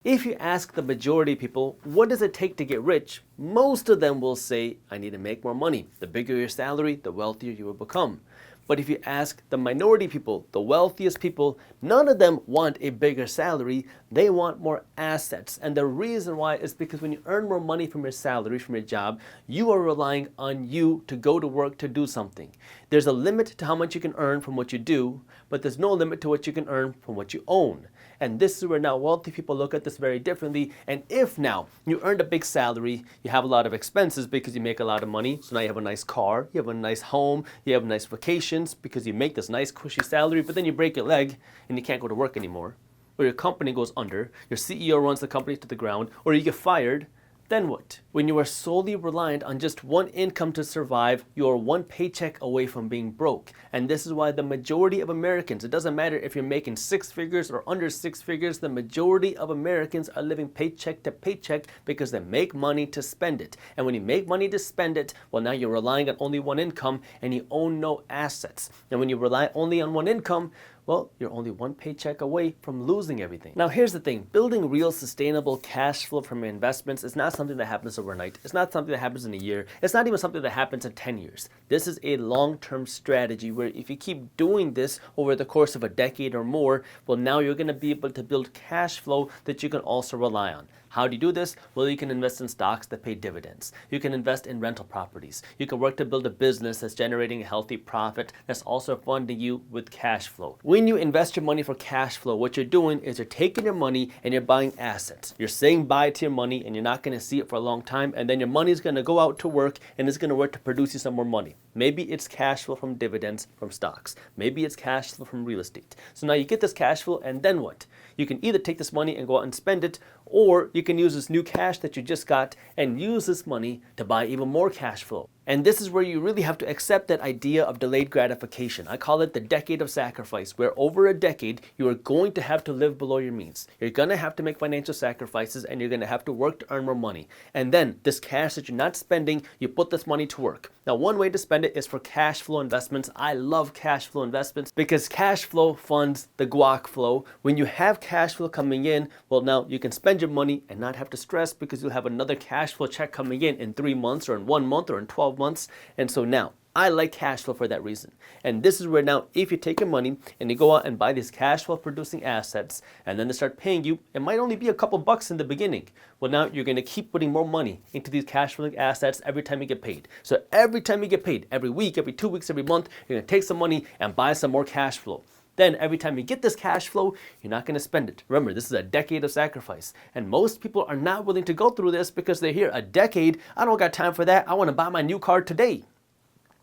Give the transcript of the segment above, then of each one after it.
If you ask the majority of people, what does it take to get rich? Most of them will say, I need to make more money. The bigger your salary, the wealthier you will become. But if you ask the minority people, the wealthiest people, none of them want a bigger salary. They want more assets. And the reason why is because when you earn more money from your salary, from your job, you are relying on you to go to work to do something. There's a limit to how much you can earn from what you do, but there's no limit to what you can earn from what you own. And this is where now wealthy people look at this very differently. And if now you earned a big salary, you have a lot of expenses because you make a lot of money. So now you have a nice car, you have a nice home, you have nice vacations because you make this nice cushy salary, but then you break your leg and you can't go to work anymore. Or your company goes under, your CEO runs the company to the ground, or you get fired. Then what? When you are solely reliant on just one income to survive, you are one paycheck away from being broke. And this is why the majority of Americans, it doesn't matter if you're making six figures or under six figures, the majority of Americans are living paycheck to paycheck because they make money to spend it. And when you make money to spend it, well, now you're relying on only one income and you own no assets. And when you rely only on one income, well, you're only one paycheck away from losing everything. Now, here's the thing. Building real sustainable cash flow from your investments is not something that happens overnight. It's not something that happens in a year. It's not even something that happens in 10 years. This is a long-term strategy where if you keep doing this over the course of a decade or more, well, now you're going to be able to build cash flow that you can also rely on. How do you do this? Well, you can invest in stocks that pay dividends. You can invest in rental properties. You can work to build a business that's generating a healthy profit that's also funding you with cash flow. When you invest your money for cash flow, what you're doing is you're taking your money and you're buying assets. You're saying bye to your money and you're not going to see it for a long time, and then your money is going to go out to work and it's going to work to produce you some more money. Maybe it's cash flow from dividends from stocks. Maybe it's cash flow from real estate. So now you get this cash flow, and then what? You can either take this money and go out and spend it, or you can use this new cash that you just got and use this money to buy even more cash flow. And this is where you really have to accept that idea of delayed gratification. I call it the decade of sacrifice, where over a decade, you are going to have to live below your means. You're going to have to make financial sacrifices and you're going to have to work to earn more money. And then this cash that you're not spending, you put this money to work. Now, one way to spend it is for cash flow investments. I love cash flow investments because cash flow funds the guac flow. When you have cash flow coming in, well, now you can spend your money and not have to stress because you'll have another cash flow check coming in 3 months or in 1 month or in 12 months. And so now I like cash flow for that reason. And this is where now if you take your money and you go out and buy these cash flow producing assets and then they start paying you, it might only be a couple bucks in the beginning. Well, now you're going to keep putting more money into these cash flowing assets every time you get paid. So every time you get paid, every week, every 2 weeks, every month, you're going to take some money and buy some more cash flow. Then every time you get this cash flow, you're not going to spend it. Remember, this is a decade of sacrifice. And most people are not willing to go through this because they hear a decade. I don't got time for that. I want to buy my new car today.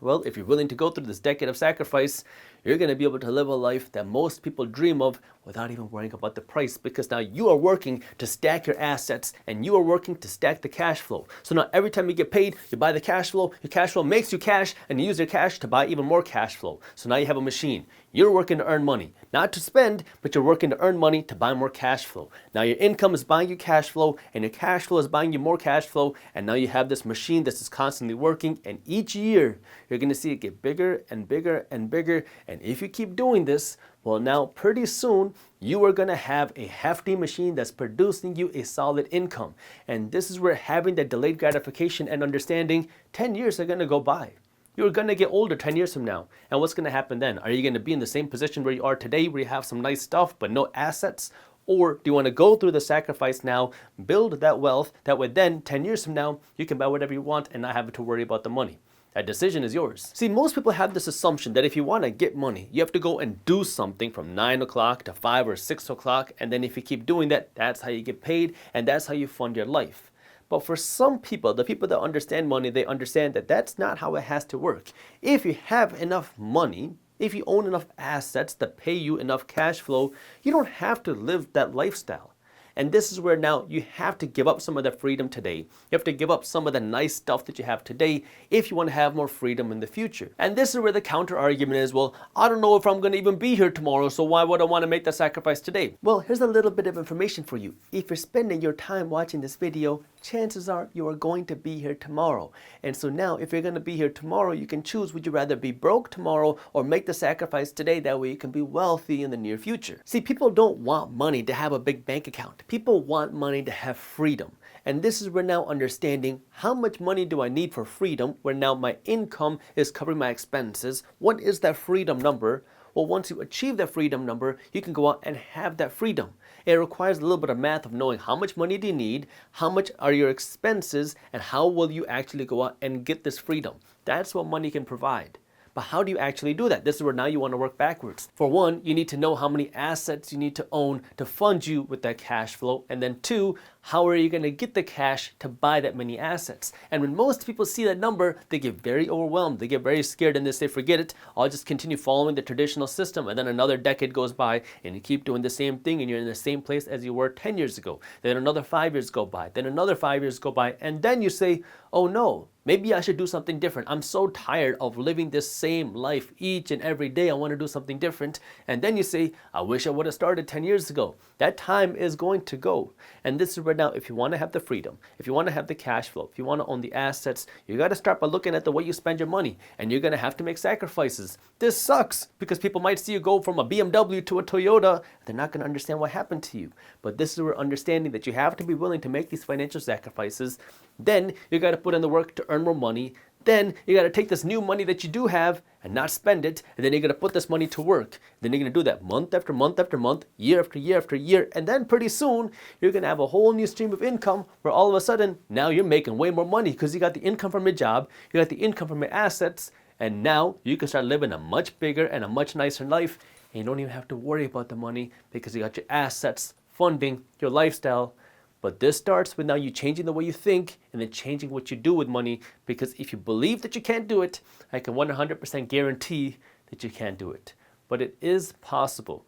Well, if you're willing to go through this decade of sacrifice, you're going to be able to live a life that most people dream of without even worrying about the price, because now you are working to stack your assets and you are working to stack the cash flow. So now every time you get paid, you buy the cash flow, your cash flow makes you cash, and you use your cash to buy even more cash flow. So now you have a machine. You're working to earn money, not to spend, but you're working to earn money to buy more cash flow. Now your income is buying you cash flow, and your cash flow is buying you more cash flow, and now you have this machine that's just constantly working, and each year you're going to see it get bigger and bigger and bigger. And if you keep doing this, well, now pretty soon you are going to have a hefty machine that's producing you a solid income. And this is where having that delayed gratification and understanding 10 years are going to go by. You're going to get older 10 years from now. And what's going to happen then? Are you going to be in the same position where you are today, where you have some nice stuff but no assets? Or do you want to go through the sacrifice now, build that wealth, that way then 10 years from now, you can buy whatever you want and not have to worry about the money? That decision is yours. See, most people have this assumption that if you want to get money, you have to go and do something from 9 o'clock to 5 or 6 o'clock. And then if you keep doing that, that's how you get paid and that's how you fund your life. But for some people, the people that understand money, they understand that that's not how it has to work. If you have enough money, if you own enough assets that pay you enough cash flow, you don't have to live that lifestyle. And this is where now you have to give up some of the freedom today. You have to give up some of the nice stuff that you have today if you want to have more freedom in the future. And this is where the counter argument is, well, I don't know if I'm going to even be here tomorrow, so why would I want to make that sacrifice today? Well, here's a little bit of information for you. If you're spending your time watching this video, chances are you are going to be here tomorrow. And so now if you're going to be here tomorrow, you can choose, would you rather be broke tomorrow or make the sacrifice today? That way you can be wealthy in the near future. See, people don't want money to have a big bank account. People want money to have freedom. And this is where now understanding how much money do I need for freedom, where now my income is covering my expenses. What is that freedom number? Well, once you achieve that freedom number, you can go out and have that freedom. It requires a little bit of math of knowing how much money do you need, how much are your expenses, and how will you actually go out and get this freedom. That's what money can provide. But how do you actually do that? This is where now you want to work backwards. For one, you need to know how many assets you need to own to fund you with that cash flow. And then two, how are you going to get the cash to buy that many assets? And when most people see that number, they get very overwhelmed. They get very scared and they say, forget it. I'll just continue following the traditional system. And then another decade goes by and you keep doing the same thing and you're in the same place as you were 10 years ago. Then another 5 years go by. Then another 5 years go by. And then you say, oh no, maybe I should do something different. I'm so tired of living this same life each and every day. I want to do something different. And then you say, I wish I would have started 10 years ago. That time is going to go. And this is where now, if you want to have the freedom, if you want to have the cash flow, if you want to own the assets, you got to start by looking at the way you spend your money. And you're going to have to make sacrifices. This sucks because people might see you go from a BMW to a Toyota. They're not going to understand what happened to you. But this is where understanding that you have to be willing to make these financial sacrifices. Then you got to put in the work to earn more money. Then you got to take this new money that you do have and not spend it. And then you're going to put this money to work. Then you're going to do that month after month after month, year after year after year. And then pretty soon you're going to have a whole new stream of income where all of a sudden now you're making way more money because you got the income from your job. You got the income from your assets. And now you can start living a much bigger and a much nicer life. And you don't even have to worry about the money because you got your assets funding your lifestyle. But this starts with now you changing the way you think and then changing what you do with money, because if you believe that you can't do it, I can 100% guarantee that you can't do it. But it is possible.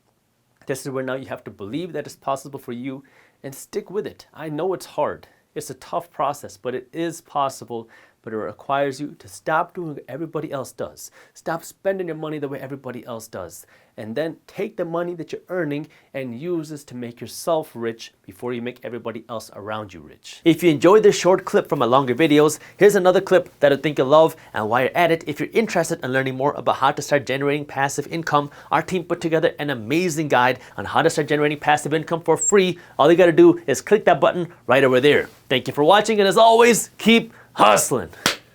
This is where now you have to believe that it's possible for you and stick with it. I know it's hard. It's a tough process, but it is possible. But it requires you to stop doing what everybody else does. Stop spending your money the way everybody else does. And then take the money that you're earning and use this to make yourself rich before you make everybody else around you rich. If you enjoyed this short clip from my longer videos, here's another clip that I think you'll love. And while you're at it, if you're interested in learning more about how to start generating passive income, our team put together an amazing guide on how to start generating passive income for free. All you got to do is click that button right over there. Thank you for watching, and as always, keep hustling.